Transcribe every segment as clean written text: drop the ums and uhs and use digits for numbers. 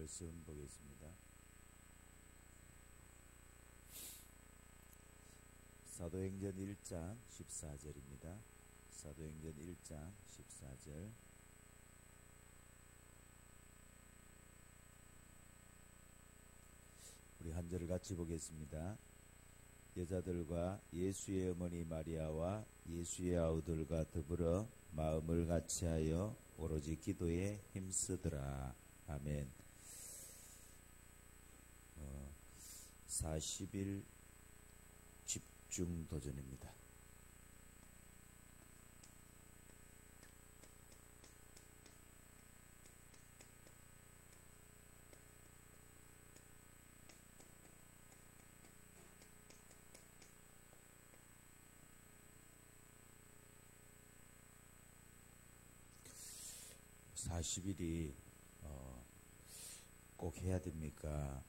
말씀 보겠습니다. 사도행전 1장 14절입니다. 사도행전 1장 14절. 우리 한 절을 같이 보겠습니다. 여자들과 예수의 어머니 마리아와 예수의 아우들과 더불어 마음을 같이하여 오로지 기도에 힘쓰더라. 아멘. 40일 집중 도전입니다. (40일이) 꼭 해야 됩니까?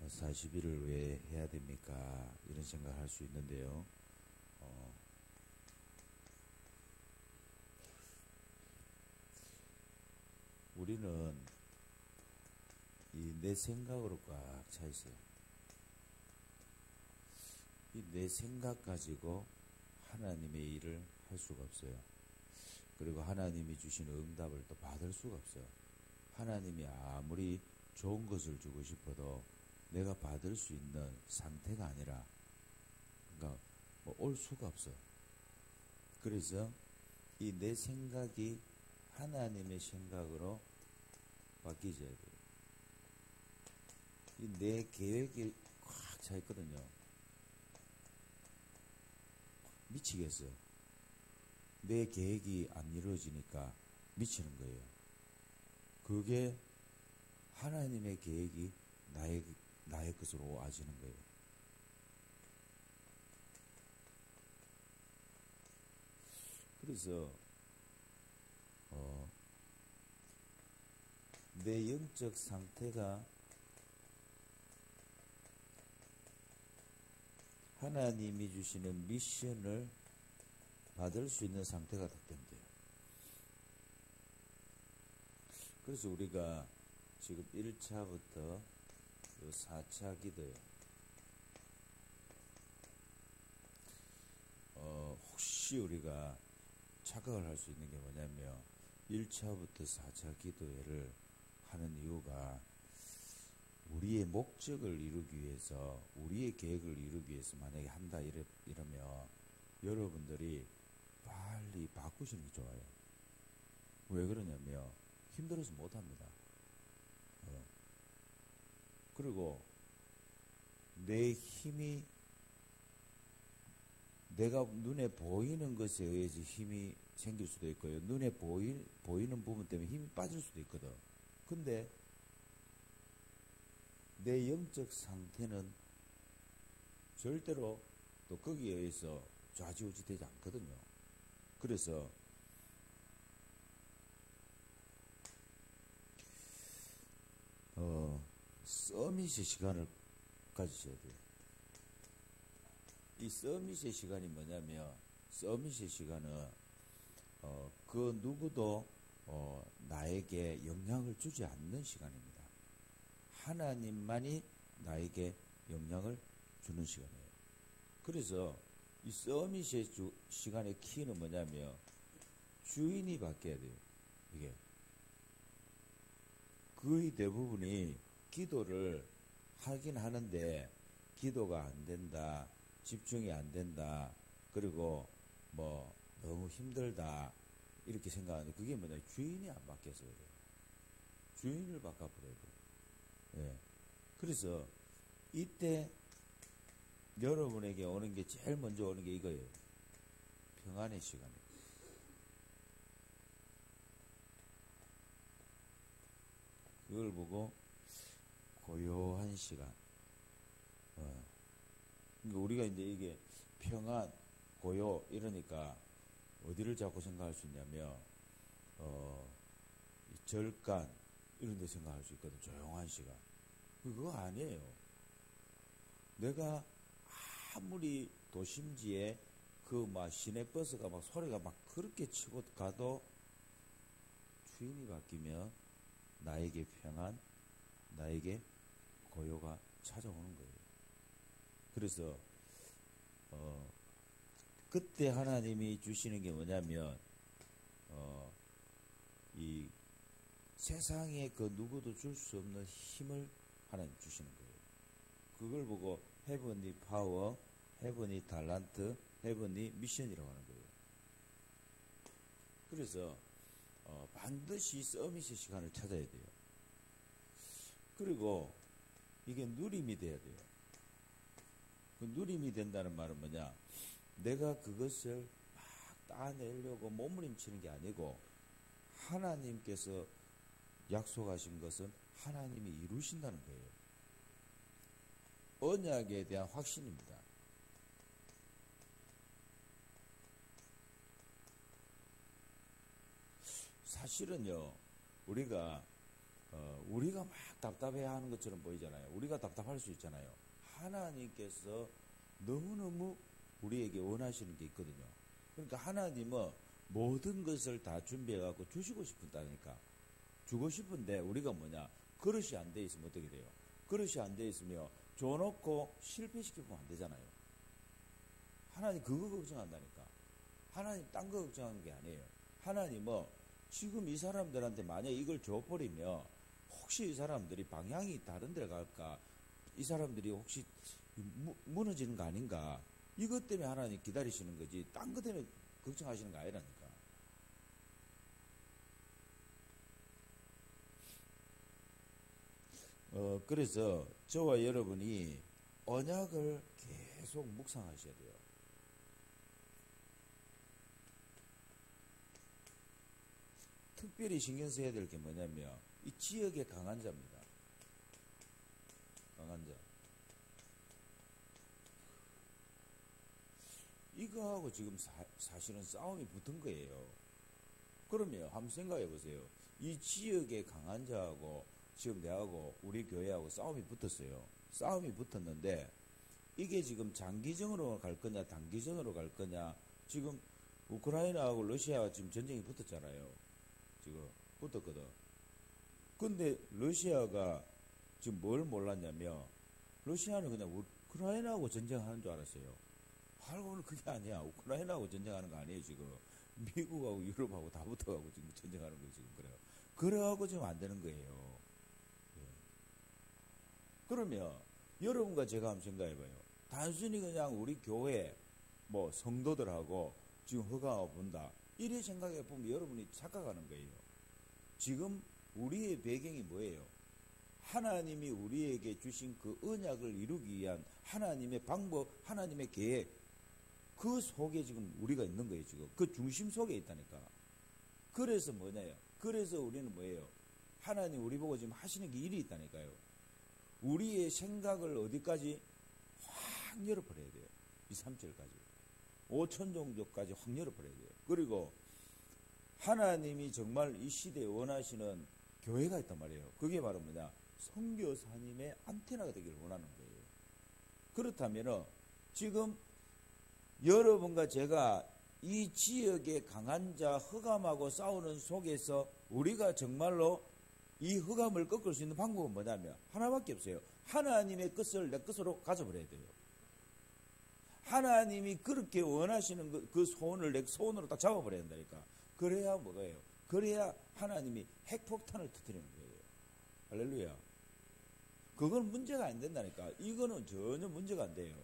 40일을 왜 해야 됩니까? 이런 생각을 할 수 있는데요. 우리는 이 내 생각으로 꽉 차 있어요. 이 내 생각 가지고 하나님의 일을 할 수가 없어요. 그리고 하나님이 주신 응답을 또 받을 수가 없어요. 하나님이 아무리 좋은 것을 주고 싶어도 내가 받을 수 있는 상태가 아니라, 그러니까 올 수가 없어요. 그래서 이 내 생각이 하나님의 생각으로 바뀌어야 돼요. 이 내 계획이 꽉 차 있거든요. 미치겠어요. 내 계획이 안 이루어지니까 미치는 거예요. 그게 하나님의 계획이 나의 것으로 와지는 거예요. 그래서 내 영적 상태가 하나님이 주시는 미션을 받을 수 있는 상태가 된대요. 그래서 우리가 지금 1차부터 4차 기도요. 혹시 우리가 착각을 할 수 있는 게 뭐냐면 1차부터 4차 기도회를 하는 이유가 우리의 목적을 이루기 위해서, 우리의 계획을 이루기 위해서 만약에 한다 이러면 여러분들이 빨리 바꾸시는 게 좋아요. 왜 그러냐면 힘들어서 못합니다. 그리고 내 힘이, 내가 눈에 보이는 것에 의해서 힘이 생길 수도 있고요. 눈에 보이는 부분 때문에 힘이 빠질 수도 있거든. 근데 내 영적 상태는 절대로 또 거기에 의해서 좌지우지 되지 않거든요. 그래서 서밋의 시간을 가지셔야 돼요. 이 서밋의 시간이 뭐냐면, 서밋의 시간은 그 누구도 나에게 영향을 주지 않는 시간입니다. 하나님만이 나에게 영향을 주는 시간이에요. 그래서 이 서밋의 시간의 키는 뭐냐면 주인이 바뀌어야 돼요. 이게 거의 대부분이 기도를 하긴 하는데 기도가 안 된다, 집중이 안 된다, 그리고 너무 힘들다 이렇게 생각하는데, 그게 뭐냐, 주인이 안 바뀌어서 그래요. 주인을 바꿔버려야 돼요. 예. 그래서 이때 여러분에게 오는 게, 제일 먼저 오는 게 이거예요. 평안의 시간이에요. 그걸 보고 고요한 시간. 그러니까 우리가 이제 이게 평안, 고요 이러니까 어디를 자꾸 생각할 수 있냐면 절간 이런 데 생각할 수 있거든. 조용한 시간. 그거 아니에요. 내가 아무리 도심지에 시내버스가 소리가 그렇게 치고 가도 주인이 바뀌면 나에게 평안, 나에게 고요가 찾아오는 거예요. 그래서 그때 하나님이 주시는 게 뭐냐면 이 세상에 그 누구도 줄 수 없는 힘을 하나님 주시는 거예요. 그걸 보고 헤븐리 파워, 헤븐리 달란트, 헤븐리 미션이라고 하는 거예요. 그래서 반드시 서밋의 시간을 찾아야 돼요. 그리고 이게 누림이 돼야 돼요. 그 누림이 된다는 말은 뭐냐? 내가 그것을 막 따내려고 몸부림치는 게 아니고 하나님께서 약속하신 것은 하나님이 이루신다는 거예요. 언약에 대한 확신입니다. 사실은요, 우리가 막 답답해하는 것처럼 보이잖아요. 우리가 답답할 수 있잖아요. 하나님께서 너무너무 우리에게 원하시는 게 있거든요. 그러니까 하나님은 모든 것을 다 준비해갖고 주시고 싶다니까. 주고 싶은데 우리가 뭐냐? 그릇이 안 돼 있으면 어떻게 돼요? 그릇이 안 돼 있으면 줘놓고 실패시키면 안 되잖아요. 하나님 그거 걱정한다니까. 하나님 딴 거 걱정하는 게 아니에요. 하나님은 지금 이 사람들한테 만약에 이걸 줘버리면 혹시 이 사람들이 방향이 다른 데 갈까? 이 사람들이 혹시 무너지는 거 아닌가? 이것 때문에 하나님 기다리시는 거지 딴 거 때문에 걱정하시는 거 아니라니까. 그래서 저와 여러분이 언약을 계속 묵상하셔야 돼요. 특별히 신경 써야 될 게 뭐냐면 이 지역의 강한 자입니다. 강한 자. 이거하고 지금 사실은 싸움이 붙은 거예요. 그러면 한번 생각해 보세요. 이 지역의 강한 자하고 지금 내하고 우리 교회하고 싸움이 붙었어요. 싸움이 붙었는데 이게 지금 장기전으로 갈 거냐 단기전으로 갈 거냐. 지금 우크라이나하고 러시아가 지금 전쟁이 붙었잖아요. 지금 붙었거든. 근데 러시아가 지금 뭘 몰랐냐면 러시아는 그냥 우크라이나하고 전쟁하는 줄 알았어요. 알고는 그게 아니야. 우크라이나하고 전쟁하는 거 아니에요. 지금 미국하고 유럽하고 다 붙어가고 지금 전쟁하는 거 지금 그래요. 그래가지고 지금 안 되는 거예요. 그러면 여러분과 제가 한번 생각해봐요. 단순히 그냥 우리 교회 뭐 성도들하고 지금 허가가 본다 이래 생각해보면 여러분이 착각하는 거예요. 지금 우리의 배경이 뭐예요? 하나님이 우리에게 주신 그 언약을 이루기 위한 하나님의 방법, 하나님의 계획, 그 속에 지금 우리가 있는 거예요. 지금 그 중심 속에 있다니까. 그래서 뭐냐요? 그래서 우리는 뭐예요? 하나님 우리 보고 지금 하시는 게 일이 있다니까요. 우리의 생각을 어디까지 확 열어버려야 돼요. 2, 3절까지 5천 종족까지 확 열어버려야 돼요. 그리고 하나님이 정말 이 시대에 원하시는 교회가 있단 말이에요. 그게 바로 뭐냐? 선교사님의 안테나가 되기를 원하는 거예요. 그렇다면 지금 여러분과 제가 이 지역의 강한 자 흑암하고 싸우는 속에서 우리가 정말로 이 흑암을 꺾을 수 있는 방법은 뭐냐면 하나밖에 없어요. 하나님의 뜻을 내 뜻으로 가져버려야 돼요. 하나님이 그렇게 원하시는 그 소원을 내 소원으로 딱 잡아버려야 된다니까. 그래야 뭐가요? 그래야 하나님이 핵폭탄을 터뜨리는 거예요. 할렐루야. 그건 문제가 안 된다니까. 이거는 전혀 문제가 안 돼요.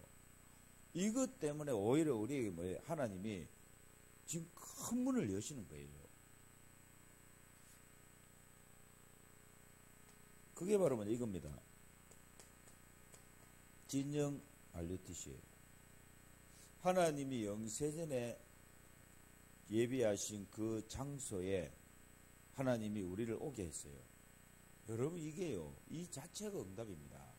이것 때문에 오히려 우리에게 뭐예요? 하나님이 지금 큰 문을 여시는 거예요. 그게 바로 뭐냐 이겁니다. 진영 RUTC. 하나님이 영세전에 예비하신 그 장소에 하나님이 우리를 오게 했어요. 여러분 이게요. 이 자체가 응답입니다.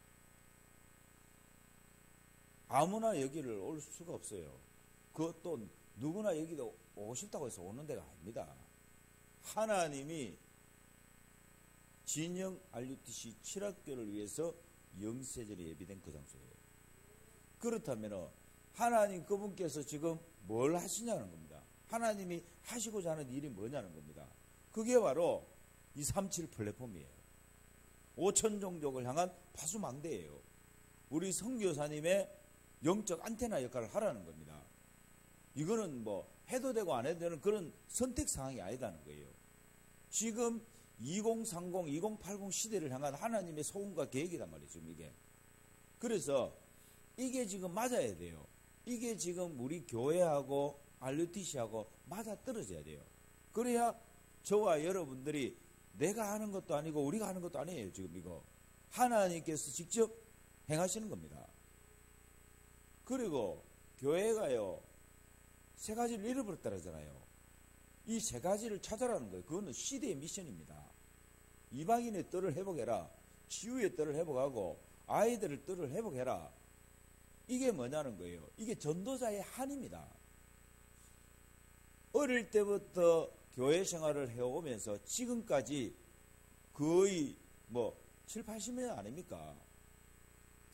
아무나 여기를 올 수가 없어요. 그것도 누구나 여기도 오고 싶다고 해서 오는 데가 아닙니다. 하나님이 진영 RUTC 7학교를 위해서 영세전에 예비된 그 장소예요. 그렇다면 하나님 그분께서 지금 뭘 하시냐는 겁니다. 하나님이 하시고자 하는 일이 뭐냐는 겁니다. 그게 바로 237 플랫폼이에요. 5천 종족을 향한 파수망대예요. 우리 선교사님의 영적 안테나 역할을 하라는 겁니다. 이거는 뭐 해도 되고 안 해도 되는 그런 선택 상황이 아니다는 거예요. 지금 2030, 2080 시대를 향한 하나님의 소원과 계획이란 말이죠, 이게. 그래서 이게 지금 맞아야 돼요. 이게 지금 우리 교회하고 RUTC하고 맞아 떨어져야 돼요. 그래야 저와 여러분들이 내가 하는 것도 아니고 우리가 하는 것도 아니에요, 지금 이거. 하나님께서 직접 행하시는 겁니다. 그리고 교회가요, 세 가지를 잃어버렸다 그러잖아요. 이 세 가지를 찾아라는 거예요. 그거는 시대의 미션입니다. 이방인의 뜰을 회복해라. 지우의 뜰을 회복하고 아이들의 뜰을 회복해라. 이게 뭐냐는 거예요. 이게 전도자의 한입니다. 어릴 때부터 교회 생활을 해오면서 지금까지 거의 뭐 7, 80년 아닙니까?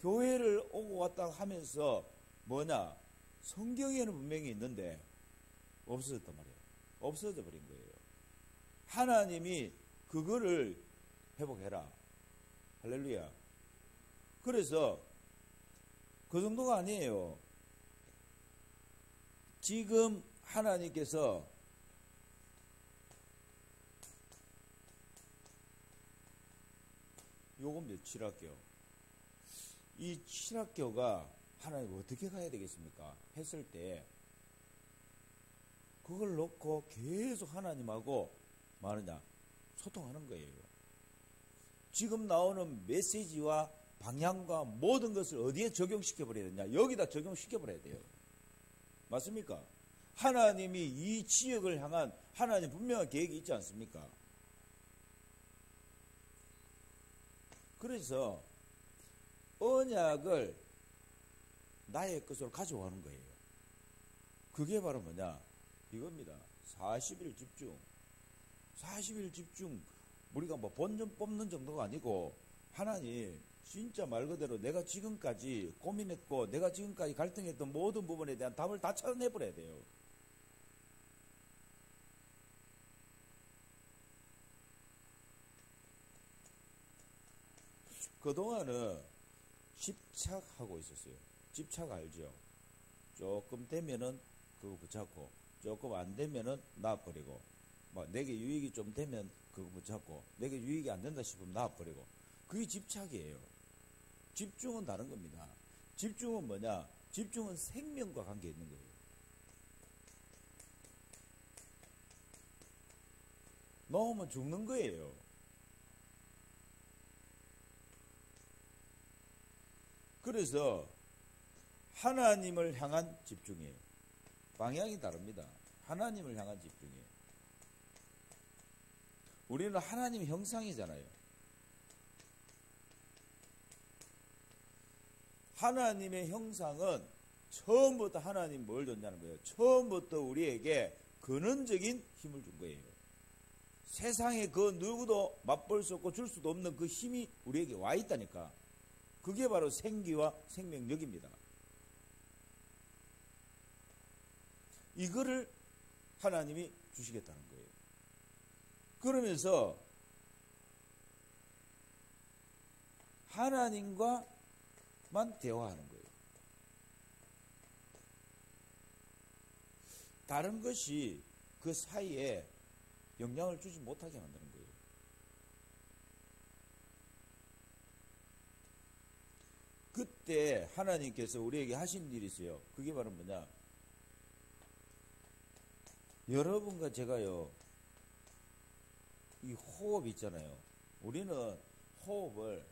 교회를 오고 갔다 하면서 뭐냐? 성경에는 분명히 있는데 없어졌단 말이에요. 없어져 버린 거예요. 하나님이 그거를 회복해라. 할렐루야. 그래서 그 정도가 아니에요. 지금 하나님께서 요건 몇 칠학교? 이 칠학교가 하나님 어떻게 가야 되겠습니까? 했을 때 그걸 놓고 계속 하나님하고 뭐하느냐? 소통하는 거예요. 지금 나오는 메시지와 방향과 모든 것을 어디에 적용시켜버려야 되냐? 여기다 적용시켜버려야 돼요. 맞습니까? 하나님이 이 지역을 향한 하나님 분명한 계획이 있지 않습니까? 그래서 언약을 나의 것으로 가져가는 거예요. 그게 바로 뭐냐? 이겁니다. 40일 집중. 40일 집중. 우리가 뭐 본전 뽑는 정도가 아니고 하나님 진짜 말 그대로 내가 지금까지 고민했고 내가 지금까지 갈등했던 모든 부분에 대한 답을 다 찾아내버려야 돼요. 그동안은 집착하고 있었어요. 집착 알죠? 조금 되면은 그거 붙잡고 조금 안 되면은 놔버리고 막 내게 유익이 좀 되면 그거 붙잡고 내게 유익이 안 된다 싶으면 놔버리고 그게 집착이에요. 집중은 다른 겁니다. 집중은 뭐냐? 집중은 생명과 관계 있는 거예요. 놓으면 죽는 거예요. 그래서 하나님을 향한 집중이에요. 방향이 다릅니다. 하나님을 향한 집중이에요. 우리는 하나님 형상이잖아요. 하나님의 형상은 처음부터 하나님 뭘 줬냐는 거예요. 처음부터 우리에게 근원적인 힘을 준 거예요. 세상에 그 누구도 맛볼 수 없고 줄 수도 없는 그 힘이 우리에게 와 있다니까. 그게 바로 생기와 생명력입니다. 이거를 하나님이 주시겠다는 거예요. 그러면서 하나님과만 대화하는 거예요. 다른 것이 그 사이에 영향을 주지 못하게 만드는 거예요. 그때 하나님께서 우리에게 하신 일이 있어요. 그게 바로 뭐냐? 여러분과 제가요, 이 호흡 있잖아요. 우리는 호흡을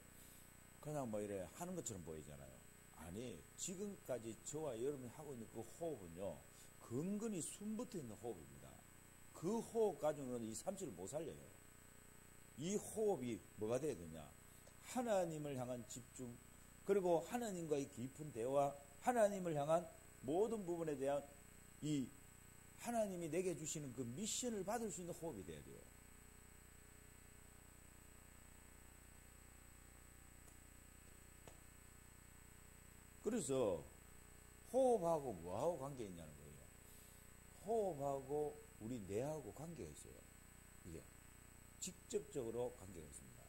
그냥 뭐 이래 하는 것처럼 보이잖아요. 아니, 지금까지 저와 여러분이 하고 있는 그 호흡은요, 근근히 숨 붙어 있는 호흡입니다. 그 호흡 가지고는 이 삼시를 못 살려요. 이 호흡이 뭐가 돼야 되냐? 하나님을 향한 집중, 그리고 하나님과의 깊은 대화, 하나님을 향한 모든 부분에 대한 이 하나님이 내게 주시는 그 미션을 받을 수 있는 호흡이 돼야 돼요. 그래서 호흡하고 뭐하고 관계 있냐는 거예요. 호흡하고 우리 뇌하고 관계가 있어요. 이게 직접적으로 관계가 있습니다.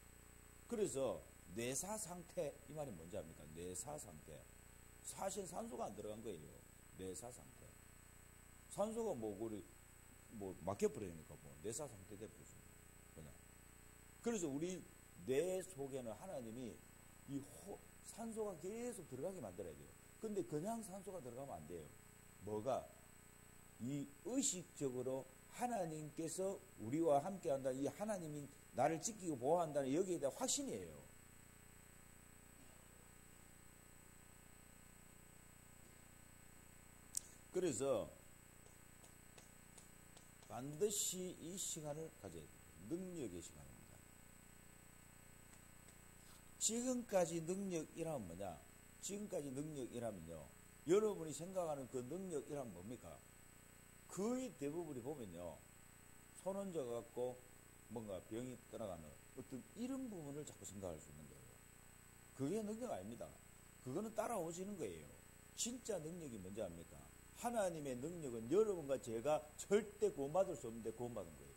그래서 뇌사 상태, 이 말이 뭔지 압니까? 뇌사 상태. 사실 산소가 안 들어간 거예요. 뇌사 상태. 산소가 우리 막혀버리니까 뇌사 상태 돼버렸습니다. 그냥. 그래서 우리 뇌 속에는 하나님이 산소가 계속 들어가게 만들어야 돼요. 근데 그냥 산소가 들어가면 안 돼요. 뭐가? 이 의식적으로 하나님께서 우리와 함께 한다. 이 하나님이 나를 지키고 보호한다는 여기에 대한 확신이에요. 그래서 반드시 이 시간을 가져야 돼요. 능력의 시간입니다. 지금까지 능력이라면 뭐냐? 지금까지 능력이라면요. 여러분이 생각하는 그 능력이란 뭡니까? 거의 대부분이 보면요. 손 얹어갖고 뭔가 병이 떠나가는 어떤 이런 부분을 자꾸 생각할 수 있는 거예요. 그게 능력 아닙니다. 그거는 따라오시는 거예요. 진짜 능력이 뭔지 압니까? 하나님의 능력은 여러분과 제가 절대 구원받을 수 없는데 구원받은 거예요.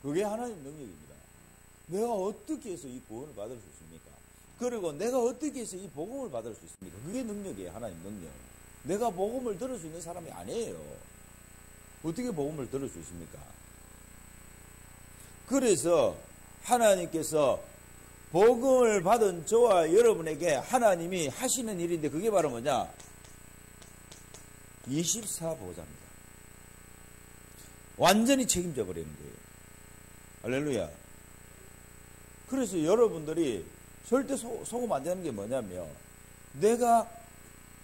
그게 하나님의 능력입니다. 내가 어떻게 해서 이 구원을 받을 수 있습니까? 그리고 내가 어떻게 해서 이 복음을 받을 수 있습니까? 그게 능력이에요. 하나님 능력. 내가 복음을 들을 수 있는 사람이 아니에요. 어떻게 복음을 들을 수 있습니까? 그래서 하나님께서 복음을 받은 저와 여러분에게 하나님이 하시는 일인데 그게 바로 뭐냐? 24보호자입니다. 완전히 책임져 버리는 거예요. 할렐루야. 그래서 여러분들이 절대 속으면 안 되는 게 뭐냐면 내가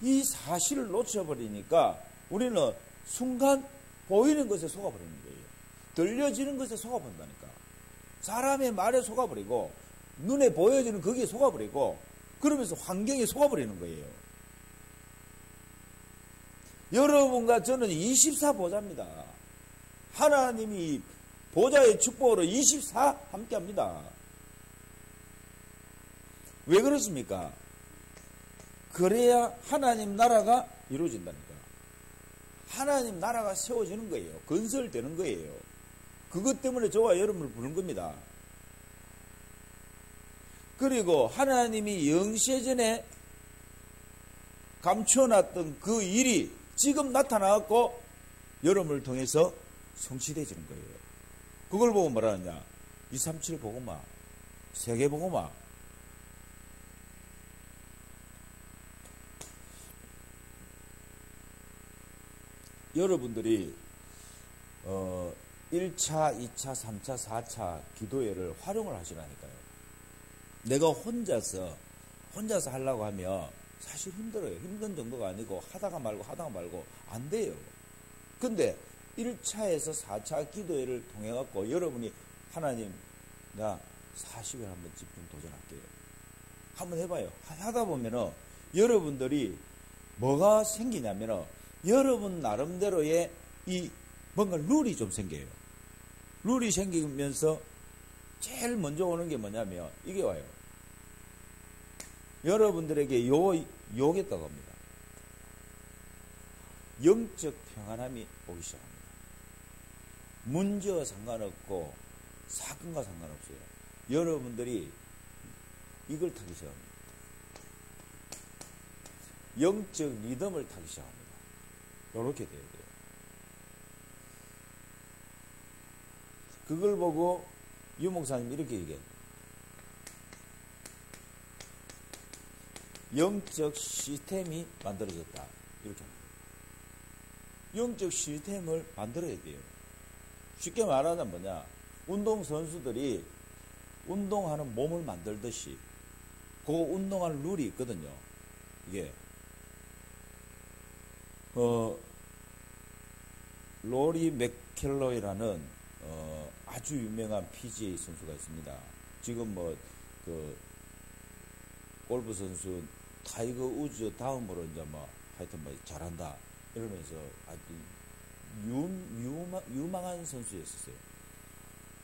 이 사실을 놓쳐버리니까 우리는 순간 보이는 것에 속아버리는 거예요. 들려지는 것에 속아본다니까. 사람의 말에 속아버리고 눈에 보여지는 거기에 속아버리고 그러면서 환경에 속아버리는 거예요. 여러분과 저는 24보좌입니다. 하나님이 보좌의 축복으로 24 함께합니다. 왜 그렇습니까? 그래야 하나님 나라가 이루어진다니까. 하나님 나라가 세워지는 거예요. 건설되는 거예요. 그것 때문에 저와 여러분을 부른 겁니다. 그리고 하나님이 영세전에 감춰놨던 그 일이 지금 나타나고 여러분을 통해서 성취되어지는 거예요. 그걸 보고 뭐라느냐? 237 복음화, 세계 복음화. 여러분들이 1차, 2차, 3차, 4차 기도회를 활용을 하시라니까요. 내가 혼자서 하려고 하면 사실 힘들어요. 힘든 정도가 아니고 하다가 말고 안 돼요. 근데 1차에서 4차 기도회를 통해 갖고 여러분이 하나님 나 40일 한번 집중 도전할게요. 한번 해봐요. 하다 보면은 여러분들이 뭐가 생기냐면은 여러분 나름대로의 이 뭔가 룰이 좀 생겨요. 룰이 생기면서 제일 먼저 오는 게 뭐냐면 이게 와요. 여러분들에게 요겠다고 합니다. 영적 평안함이 오기 시작합니다. 문제와 상관없고 사건과 상관없어요. 여러분들이 이걸 타기 시작합니다. 영적 리듬을 타기 시작합니다. 이렇게 돼야 돼요. 그걸 보고 유 목사님 이렇게 얘기해요. 영적 시스템이 만들어졌다. 이렇게 합니다. 영적 시스템을 만들어야 돼요. 쉽게 말하자면 뭐냐? 운동선수들이 운동하는 몸을 만들듯이 그 운동하는 룰이 있거든요. 이게 로리 맥켈로이라는 아주 유명한 PGA 선수가 있습니다. 지금 골프 선수 타이거 우즈 다음으로 이제 하여튼 잘한다 이러면서 아주 유망한 선수였었어요.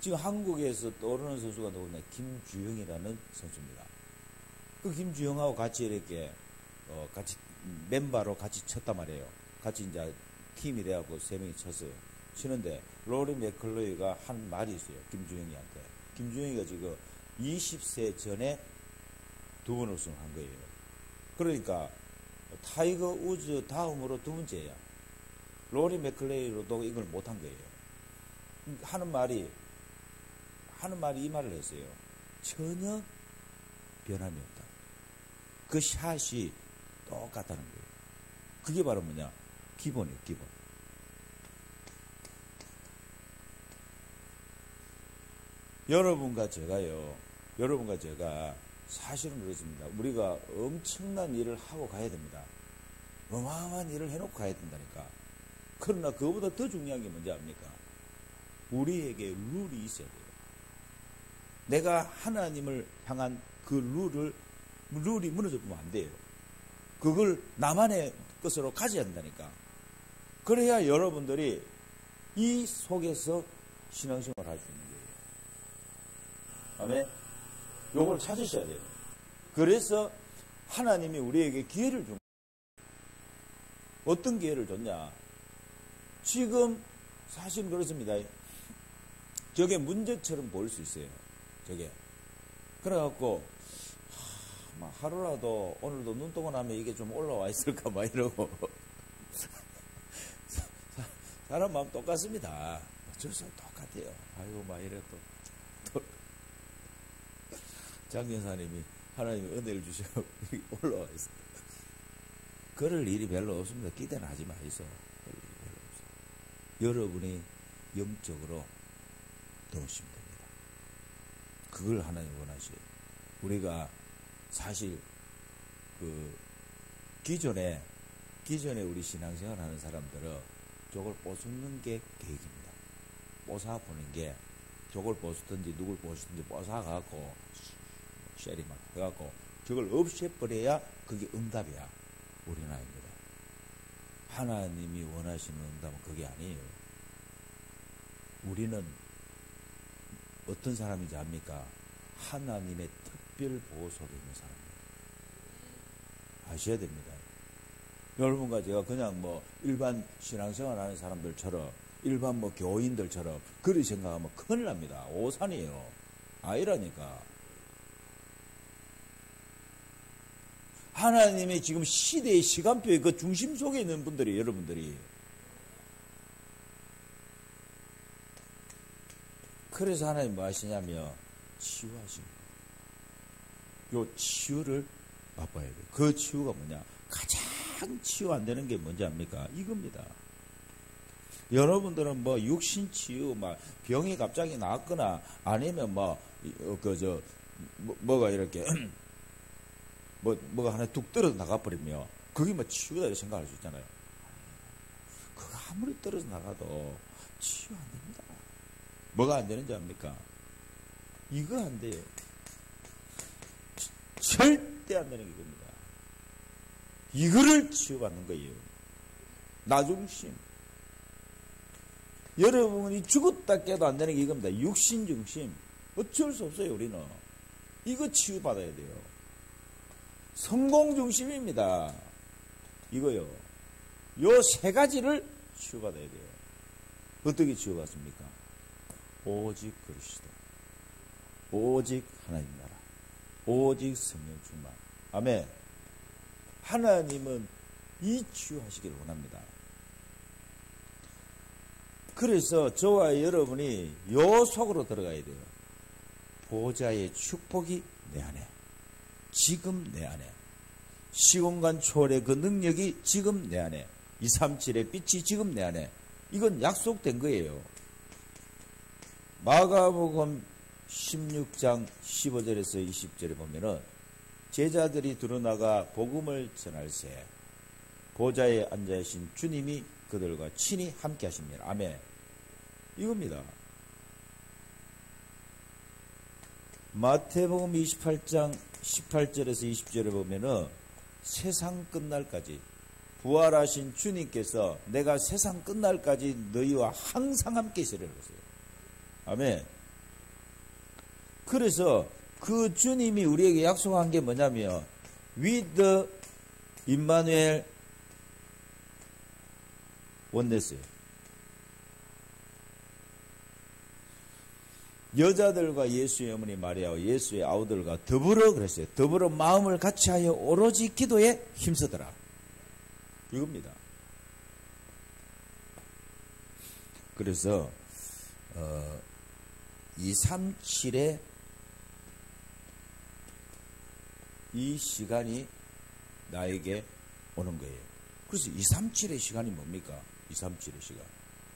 지금 한국에서 떠오르는 선수가 누구냐? 김주영이라는 선수입니다. 그 김주영하고 같이 이렇게 같이 멤버로 같이 쳤단 말이에요. 같이 이제 팀이 돼갖고 세 명이 쳤어요. 치는데 로리 맥컬로이가 한 말이 있어요. 김주영이한테. 김주영이가 지금 20세 전에 2번 우승한 거예요. 그러니까 타이거 우즈 다음으로 2번째야. 로리 맥클레이로도 이걸 못한 거예요. 하는 말이 이 말을 했어요. 전혀 변함이 없다. 그 샷이 똑같다는 거예요. 그게 바로 뭐냐? 기본이에요, 기본. 여러분과 제가 사실은 그렇습니다. 우리가 엄청난 일을 하고 가야 됩니다. 어마어마한 일을 해놓고 가야 된다니까. 그러나 그거보다 더 중요한 게 뭔지 압니까? 우리에게 룰이 있어야 돼요. 내가 하나님을 향한 그 룰이 무너져 보면 안 돼요. 그걸 나만의 것으로 가져야 된다니까. 그래야 여러분들이 이 속에서 신앙생활을 할 수 있는 거예요. 아멘? 요걸 찾으셔야 돼요. 그래서 하나님이 우리에게 기회를 준 거예요. 어떤 기회를 줬냐? 지금 사실 그렇습니다. 저게 문제처럼 보일 수 있어요. 저게. 그래갖고 하루라도 오늘도 눈뜨고 나면 이게 좀 올라와 있을까 막 이러고 사람 마음 똑같습니다. 어쩔 수 없어 똑같아요. 아이고 막 이래 또 장견사님이 하나님이 은혜를 주셔서 올라와 있어. 그럴 일이 별로 없습니다. 기대는 하지 마이소. 그럴 일이 별로 없어요. 여러분이 영적으로 넣으시면 됩니다. 그걸 하나님 원하셔요. 우리가 사실 기존에 우리 신앙생활 하는 사람들은 저걸 뽀수는 게 계획입니다. 뽀사 보는 게 저걸 뽀수든지 누굴 뽀수든지 뽀사갖고 쉐리 막 해갖고 저걸 없애버려야 그게 응답이야. 우리는 아닙니다. 하나님이 원하시는 응답은 그게 아니에요. 우리는 어떤 사람인지 압니까? 하나님의 특별 보호 속에 있는 사람이에요. 아셔야 됩니다. 여러분과 제가 그냥 일반 신앙생활 하는 사람들처럼 일반 교인들처럼 그렇게 생각하면 큰일 납니다. 오산이에요. 아니라니까. 하나님의 지금 시대의 시간표의 그 중심 속에 있는 분들이 여러분들이. 그래서 하나님 뭐 하시냐면 치유하시는 거예요. 요 치유를 맛봐야 돼요. 그 치유가 뭐냐? 가장 치유 안 되는 게 뭔지 압니까? 이겁니다. 여러분들은 육신 치유, 병이 갑자기 나았거나 아니면 뭐가 이렇게 뭐가 하나 뚝 떨어져 나가버리면 그게 치유다 이렇게 생각할 수 있잖아요. 그거 아무리 떨어져 나가도 치유 안 됩니다. 뭐가 안 되는지 압니까? 이거 안 돼요. 절대 안 되는 게 이겁니다. 이거를 치유받는 거예요. 나중심. 여러분이 죽었다 깨도 안 되는 게 이겁니다. 육신 중심. 어쩔 수 없어요, 우리는. 이거 치유받아야 돼요. 성공 중심입니다. 이거요. 요 세 가지를 치유받아야 돼요. 어떻게 치유받습니까? 오직 그리스도. 오직 하나님 나라. 오직 성령 충만. 아멘. 하나님은 이 치유하시기를 원합니다. 그래서 저와 여러분이 요 속으로 들어가야 돼요. 보좌의 축복이 내 안에. 지금 내 안에. 시공간 초월의 그 능력이 지금 내 안에. 237의 빛이 지금 내 안에. 이건 약속된 거예요. 마가복음 16장 15절에서 20절에 보면은 제자들이 들어나가 복음을 전할세 보좌에 앉아계신 주님이 그들과 친히 함께 하십니다. 아멘. 이겁니다. 마태복음 28장 18절에서 20절에 보면은 세상 끝날까지 부활하신 주님께서 내가 세상 끝날까지 너희와 항상 함께 있으리라 그랬어요. 아멘. 그래서 그 주님이 우리에게 약속한 게 뭐냐면 with 임마누엘 원네스. 여자들과 예수의 어머니 마리아와 예수의 아우들과 더불어 그랬어요. 더불어 마음을 같이하여 오로지 기도에 힘쓰더라. 이겁니다. 그래서 237의 이 시간이 나에게 오는 거예요. 그래서 237의 시간이 뭡니까? 237의 시간.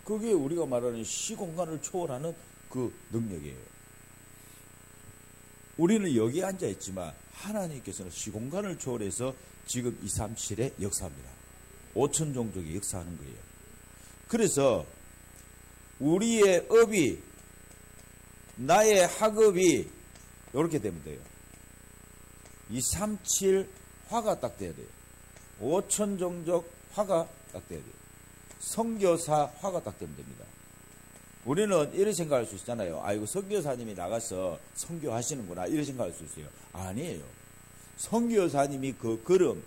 그게 우리가 말하는 시공간을 초월하는 그 능력이에요. 우리는 여기에 앉아 있지만 하나님께서는 시공간을 초월해서 지금 237의 역사입니다. 5천 종족이 역사하는 거예요. 그래서 우리의 업이, 나의 학업이 이렇게 되면 돼요. 237 화가 딱 돼야 돼요. 5천 종족 화가 딱 돼야 돼요. 선교사 화가 딱 되면 됩니다. 우리는 이런 생각할 수 있잖아요. 아이고, 선교사님이 나가서 선교하시는구나, 이런 생각할 수 있어요. 아니에요. 선교사님이 그 걸음,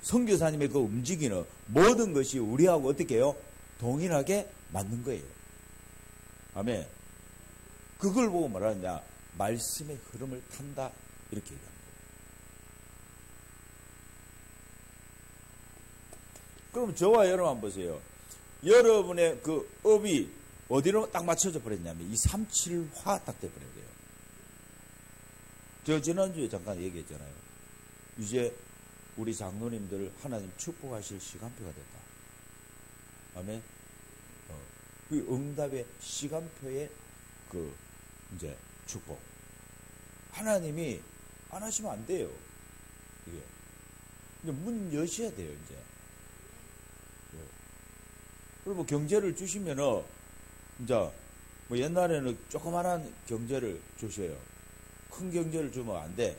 선교사님의 그 움직이는 모든 것이 우리하고 어떻게 해요? 동일하게 맞는 거예요. 아멘. 그걸 보고 뭐라느냐? 말씀의 흐름을 탄다, 이렇게 얘기합니다. 그럼 저와 여러분 한번 보세요. 여러분의 그 업이 어디로 딱 맞춰져 버렸냐면 237화 딱 돼버려야 돼요. 저 지난주에 잠깐 얘기했잖아요. 이제 우리 장로님들 하나님 축복하실 시간표가 됐다. 아멘. 그 응답의 시간표의 그 이제 축복. 하나님이 안 하시면 안 돼요. 이게 이제 문 여셔야 돼요. 이제. 그리고 경제를 주시면은 이제 뭐 옛날에는 조그만한 경제를 주셔요. 큰 경제를 주면 안 돼.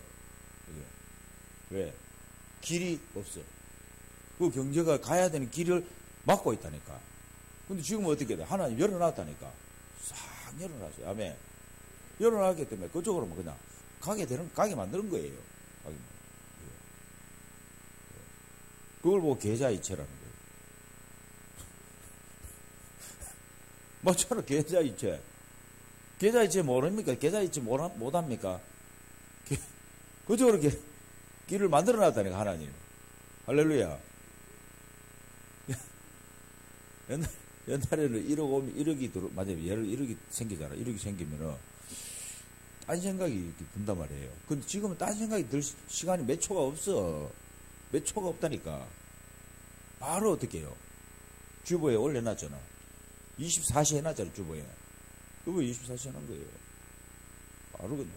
왜? 길이 없어. 그 경제가 가야 되는 길을 막고 있다니까. 근데 지금은 어떻게 돼? 하나님 열어놨다니까. 싹 열어놨어요. 아멘. 열어놨기 때문에 그쪽으로 그냥 가게 만드는 거예요. 그걸 보고 계좌이체라는 거예요. 뭐처럼 계좌이체. 계좌이체 모릅니까? 계좌이체 못합니까? 그쪽으로 길을 만들어 놨다니까, 하나님. 할렐루야. 옛날에는 1억 오면 1억이 맞아요. 예를 1억이 생기잖아. 1억이 생기면은, 딴 생각이 든단 말이에요. 근데 지금은 딴 생각이 들 시간이 몇 초가 없어. 몇 초가 없다니까. 바로 어떻게 해요? 주보에 올려놨잖아. 24시 해놨잖아, 주보에. 그거 24시 해놓은 거예요. 바로 그냥.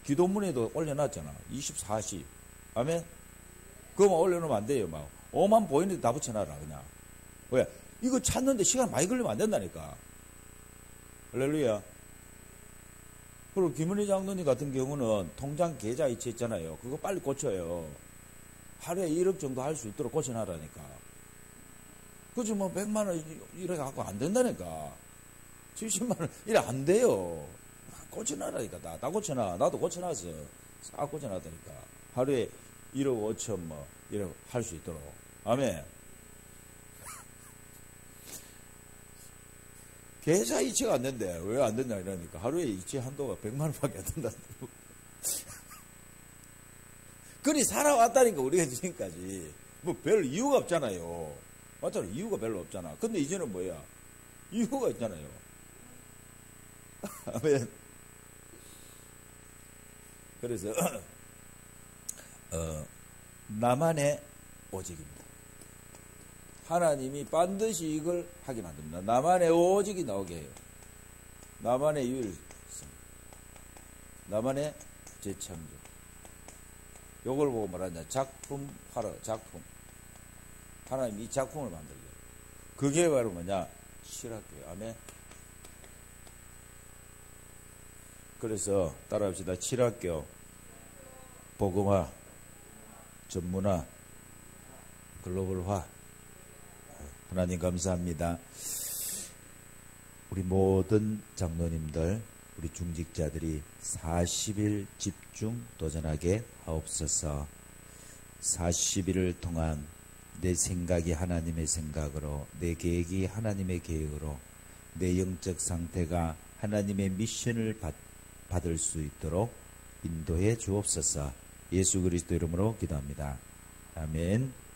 기도문에도 올려놨잖아. 24시. 아멘? 그거만 올려놓으면 안 돼요, 막. 오만 보이는데 다 붙여놔라, 그냥. 왜? 이거 찾는데 시간 많이 걸리면 안 된다니까. 할렐루야. 그리고 김은희 장로님 같은 경우는 통장 계좌 이체 있잖아요. 그거 빨리 고쳐요. 하루에 1억 정도 할 수 있도록 고쳐놔라니까. 그죠, 뭐, 100만원 이래 갖고 안 된다니까. 70만원 이래 안 돼요. 고쳐놔라니까. 다 고쳐놔. 나도 고쳐놨어. 싹 고쳐놨다니까. 하루에 1억 5천 뭐, 이래 할 수 있도록. 아멘. 계좌 이체가 안 된대. 왜 안 된다 이러니까. 하루에 이체 한도가 100만원 밖에 안 된다. 그리 살아왔다니까, 우리가 지금까지. 뭐, 별 이유가 없잖아요. 맞잖아. 이유가 별로 없잖아. 근데 이제는 뭐야? 이유가 있잖아요. 아멘. 그래서, 나만의 오직입니다. 하나님이 반드시 이걸 하게 만듭니다. 나만의 오직이 나오게 해요. 나만의 유일성. 나만의 재창조. 요걸 보고 말하냐. 작품하라, 작품. 하나님 이 작품을 만들게. 그게 바로 뭐냐? 칠학교예요. 아멘. 그래서 따라합시다. 칠학교, 복음화, 전문화, 글로벌화. 하나님 감사합니다. 우리 모든 장로님들, 우리 중직자들이 40일 집중 도전하게 하옵소서. 40일을 통한 내 생각이 하나님의 생각으로, 내 계획이 하나님의 계획으로, 내 영적 상태가 하나님의 미션을 받을 수 있도록 인도해 주옵소서. 예수 그리스도 이름으로 기도합니다. 아멘.